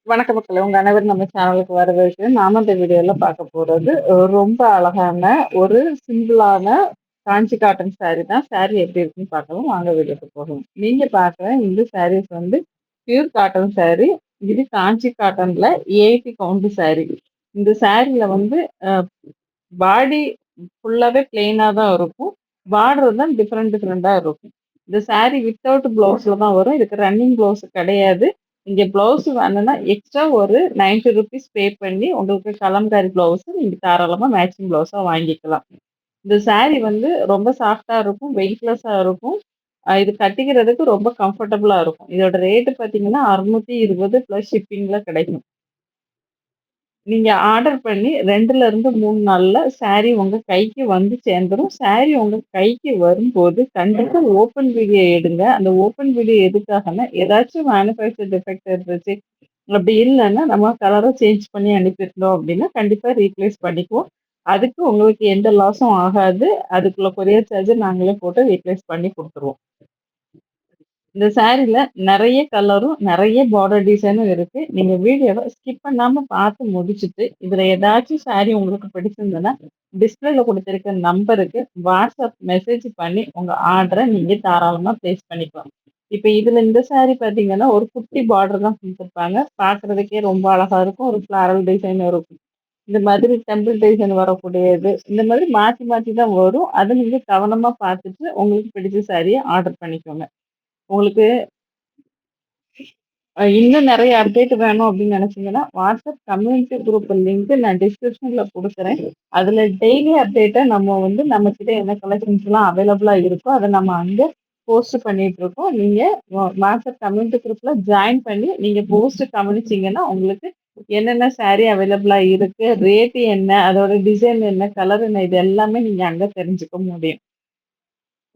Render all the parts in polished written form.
வணக்க மக்களே! உங்க அனைவரும் நம்ம சேனலுக்கு வரவேற்கிறேன். நாம இந்த வீடியோல பார்க்க போறது, ரொம்ப அழகான ஒரு சிம்பிளான காஞ்சி காட்டன் சாரி தான். சாரி எப்படி இருக்குன்னு பார்க்கலாம். வாங்க வீடியோக்கு போகலாம். நீங்க பார்க்குற இந்த சாரீஸ் வந்து பியூர் காட்டன் சாரி. இது காஞ்சி காட்டன்ல 80 கவுண்ட் சாரி. இந்த சாரில வந்து அ பாடி ஃபுல்லாவே பிளெயினா தான் இருக்கும். பார்டர் தான் டிஃபரெண்ட் டிஃபரெண்ட்டா இருக்கும். இந்த சாரி வித்தவுட் ப்ளவுஸ்ல தான் வரும். இதுக்கு ரன்னிங் ப்ளவுஸ் கிடையாது. நீங்க ப்ளவுஸ் வேணும்னா எக்ஸ்ட்ரா ஒரு ₹90 பே பண்ணி உங்களுக்கு கலம்காரி ப்ளவுஸ் நீங்க தாராளமா மேட்சிங் ப்ளவுஸா வாங்கிக்கலாம். இந்த சாரி வந்து ரொம்ப சாஃப்ட்டா இருக்கும். வெயிட்லெஸ்ஸா இருக்கும். இது கட்டிக்கிறதுக்கு ரொம்ப கம்ஃபர்டபுளா இருக்கும். இதோட ரேட் பார்த்தீங்கன்னா, 620 பிளஸ் ஷிப்பிங்ல கிடைக்கும். நீங்க ஆர்டர் பண்ணி 2ல இருந்து 3 நாள்ல சாரி உங்க கைக்கு வந்து சேர்ந்துரும். சாரி உங்க கைக்கு வரும்போது கண்டிப்பா ஓப்பன் வீடியோ எடுங்க. அந்த ஓப்பன் வீடியோ எதுக்காகன்னா, ஏதாச்சும் மேனுஃபேக்சர் டிஃபெக்ட் இருந்துச்சு, அப்படி இல்லன்னா நம்ம கலர சேஞ்ச் பண்ணி அனுப்பியிருந்தோம் அப்படின்னா, கண்டிப்பா ரீப்ளேஸ் பண்ணிக்குவோம். அதுக்கு உங்களுக்கு எந்த லாஸும் ஆகாது. அதுக்குள்ள கொரியர் சார்ஜ் நாங்களே போட்டு ரீப்ளேஸ் பண்ணி குடுத்துருவோம். இந்த சாரீல நெறைய கலரும், நெறைய பார்டர் டிசைனும் இருக்கு. நீங்க வீடியோவ ஸ்கிப் பண்ணாம பார்த்து முடிச்சுட்டு, இதுல ஏதாச்சும் சாரி உங்களுக்கு பிடிச்சிருந்ததுன்னா, டிஸ்ப்ளேல குடுத்திருக்க நம்பருக்கு வாட்ஸ்அப் மெசேஜ் பண்ணி உங்க ஆர்டர நீங்க தாராளமா பிளேஸ் பண்ணிக்கலாம். இப்ப இதுல இந்த சாரி பார்த்தீங்கன்னா, ஒரு குட்டி பார்டர் தான் குடுத்துருப்பாங்க. பார்க்கறதுக்கே ரொம்ப அழகா இருக்கும். ஒரு ஃப்ளாரல் டிசைன் இருக்கும். இந்த மாதிரி டெம்பிள் டிசைன் வரக்கூடியது. இந்த மாதிரி மாத்தி மாத்தி தான் வரும். அத நீங்க கவனமா பார்த்துட்டு, உங்களுக்கு பிடிச்ச சாரிய ஆர்டர் பண்ணிக்கோங்க. உங்களுக்கு இன்னும் நெறைய அப்டேட் வேணும் அப்படின்னு நினைச்சீங்கன்னா, வாட்ஸ்அப் கம்யூனிட்டி குரூப் லிங்க் நான் டிஸ்கிரிப்ஷன்ல குடுக்குறேன். அதுல டெய்லி அப்டேட்டா நம்ம வந்து நம்மகிட்ட என்ன கலெக்ஷன்ஸ்லாம் அவைலபிளா இருக்கோ, அத நம்ம அங்க போஸ்ட் பண்ணிட்டு இருக்கோம். நீங்க வாட்ஸ்அப் கம்யூனிட்டி குரூப்ல ஜாயின் பண்ணி நீங்க போஸ்ட் கவனிச்சீங்கன்னா, உங்களுக்கு என்னென்ன சாரி அவைலபிளா இருக்கு, ரேட் என்ன, அதோட டிசைன் என்ன, கலர் என்ன இது எல்லாமே நீங்க அங்க தெரிஞ்சுக்க முடியும்.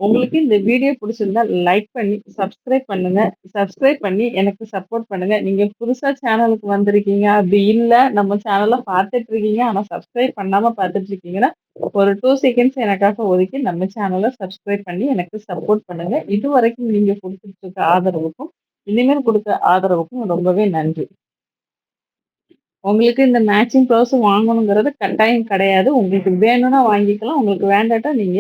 உங்களுக்கு இந்த வீடியோ புடிச்சிருந்தா லைக் பண்ணி, சப்ஸ்கிரைப் பண்ணுங்க. சப்ஸ்கிரைப் பண்ணி எனக்கு சப்போர்ட் பண்ணுங்க. நீங்க புதுசா சேனலுக்கு வந்திருக்கீங்க, அப்படி இல்ல நம்ம சேனல பார்த்துட்டு இருக்கீங்க. ஆனா சப்ஸ்கிரைப் பண்ணாம பார்த்துட்டு இருக்கீங்கன்னா, ஒரு 2 செகண்ட்ஸ் எனக்காக ஒதுக்கி நம்ம சேனல சப்ஸ்கிரைப் பண்ணி எனக்கு சப்போர்ட் பண்ணுங்க. இதுவரைக்கும் நீங்க குடுத்துட்டு இருக்க ஆதரவுக்கும், இனிமேல் குடுக்க ஆதரவுக்கும் ரொம்பவே நன்றி. உங்களுக்கு இந்த மேட்சிங் ப்ளவுஸ் வாங்கணுங்கிறது கட்டாயம் கிடையாது. உங்களுக்கு வேணும்னா வாங்கிக்கலாம். உங்களுக்கு வேண்டாட்டா நீங்க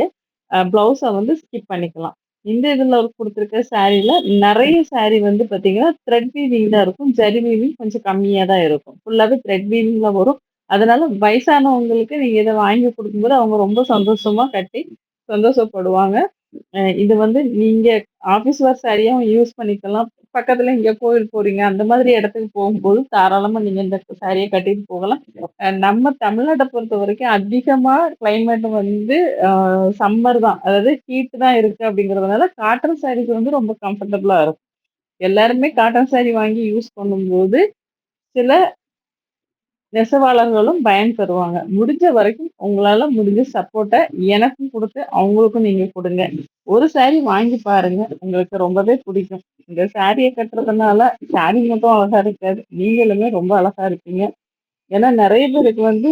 ப்ளவுஸ வந்து ஸ்கிப் பண்ணிக்கலாம். இந்த இதுல குடுத்துருக்க சாரீல நெறைய சாரி வந்து பார்த்தீங்கன்னா, த்ரெட் வீவிங் தான் இருக்கும். ஜரி வீவிங் கொஞ்சம் கம்மியா தான் இருக்கும். ஃபுல்லாவே த்ரெட் வீவிங்ல வரும். அதனால வயசானவங்களுக்கு நீங்க இத வாங்கி குடுக்கும்போது அவங்க ரொம்ப சந்தோஷமா கட்டி சந்தோஷப்படுவாங்க. இது வந்து நீங்க ஆஃபீஸ் வேர் சாரியாவும் யூஸ் பண்ணிக்கலாம். பக்கத்துல எங்கேயோ கோவில் போறீங்க, அந்த மாதிரி இடத்துக்கு போகும்போது தாராளமா நீங்க இந்த சாரிய கட்டிட்டு போகலாம். நம்ம தமிழ்நாட்ட பொறுத்தவரைக்கும் அதிகமா கிளைமேட் வந்து அ சம்மர் தான். அதாவது ஹீட் தான் இருக்கு அப்படிங்கிறதுனால, காட்டன் சாரீஸ் வந்து ரொம்ப கம்ஃபர்டபுளா இருக்கும். எல்லாருமே காட்டன் சாரி வாங்கி யூஸ் பண்ணும்போது, சில நெசவாளர்களும் பயன் பெறுவாங்க. முடிஞ்ச வரைக்கும் உங்களால முடிஞ்ச சப்போர்ட்ட எனக்கும் குடுத்து, அவங்களுக்கும் நீங்க குடுங்க. ஒரு சாரி வாங்கி பாருங்க. உங்களுக்கு ரொம்பவே பிடிக்கும். இந்த சாரிய கட்டுறதுனால சாரி மட்டும் அழகா இருக்காது. நீங்களுமே ரொம்ப அழகா இருப்பீங்க. ஏன்னா நெறைய பேருக்கு வந்து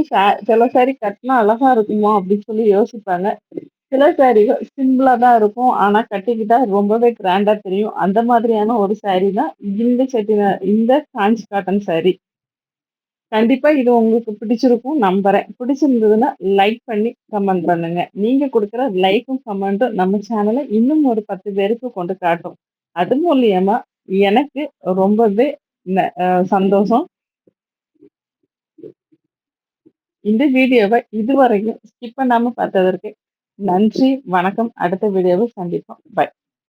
சில சாரி கட்னா அழகா இருக்குமா? அப்படின்னு சொல்லி யோசிப்பாங்க. சில சாரிகள் சிம்பிளா தான் இருக்கும். ஆனா கட்டிக்கிட்டா ரொம்பவே கிராண்டா தெரியும். அந்த மாதிரியான ஒரு சாரி தான் இந்த காஞ்சி காட்டன் சாரி. கண்டிப்பா இது உங்களுக்கு பிடிச்சிருக்கும் நம்புறேன். பிடிச்சிருந்ததுன்னா லைக் பண்ணி கமெண்ட் பண்ணுங்க. நீங்க குடுக்குற லைக்கும், கமெண்ட்டும் நம்ம சேனல இன்னும் ஒரு 10 பேருக்கு கொண்டு காட்டும். அது மூலியமா எனக்கு ரொம்பவே ந அ சந்தோஷம். இந்த வீடியோவ இதுவரைக்கும் ஸ்கிப் பண்ணாம பார்த்ததற்கு நன்றி, வணக்கம். அடுத்த வீடியோவில் சந்திப்போம். பை.